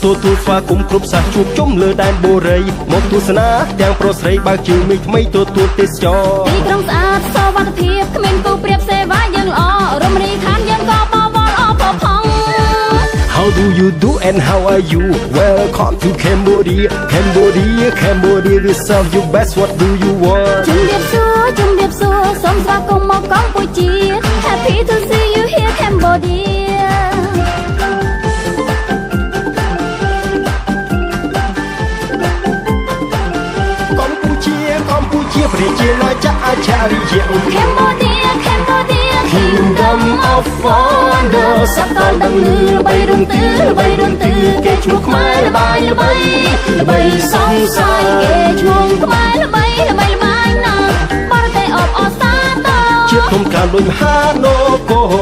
ទូស្វាគមន៍គ្រប់សាសជួបជុំលើដែនបូរីមកទស្សនាទាំងប្រុសស្រីបើកជើងមីថ្មីទទួលទេសចរទីក្រុងស្អាតសវត្ថិភាពគ្មានគូប្រៀបសេវាយើងល្អរមណីយដ្ឋានយើងក៏បវរអបផង How do you do and how are you Welcome to Cambodia Cambodia reserve you best what do you want ជំរាបសួរសូមស្វាគមន៍មកកម្ពុជា Happy to see you here Cambodia កម្ពុជាប្រជាណាចក្រអច្ឆរិយៈ Cambodia Kingdom of Wonder សកលដឹងឮល្បីរំទឺគេឈ្មោះខ្មែរល្បីសង្ស័យគេឈ្មោះខ្មែរល្បីណាស់បរទេសអបអរសាទរ ជាធំការដូចមហានគរ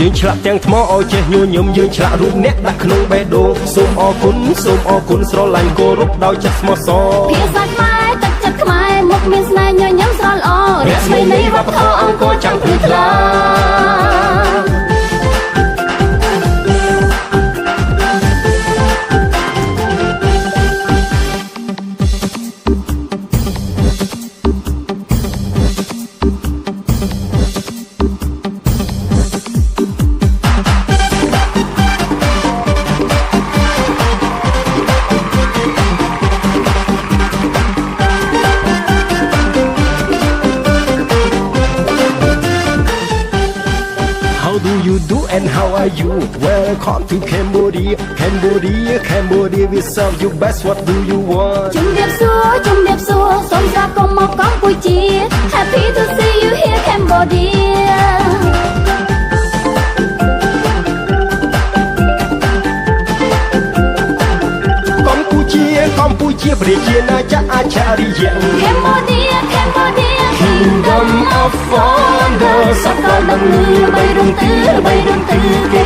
យើងឆ្លាក់ទាំងថ្មឲ្យចេះញញឹមយើងឆ្លាក់រូបអ្នកដាក់ក្នុងបេះដូងសូមអរគុណស្រឡាញ់គោរពដោយចិត្តស្មោះសរភាសាខ្មែរទឹកចិត្តខ្មែរមុខមានស្នេហ៍ញញឹមស្រស់ល្អរស្មីនៃវប្បធម៌អង្គរចាំងព្រឺថ្លា How do you do and how are you Welcome to Cambodia we serve you best what do you want ជំរាបសួរសូមស្វាគមន៍មកកម្ពុជា Happy to see you here Cambodia កម្ពុជាប្រជាណាចក្រអច្ឆរិយៈ Cambodia Kingdom of Wonder សកលដឹងឮល្បីរំទឺគេ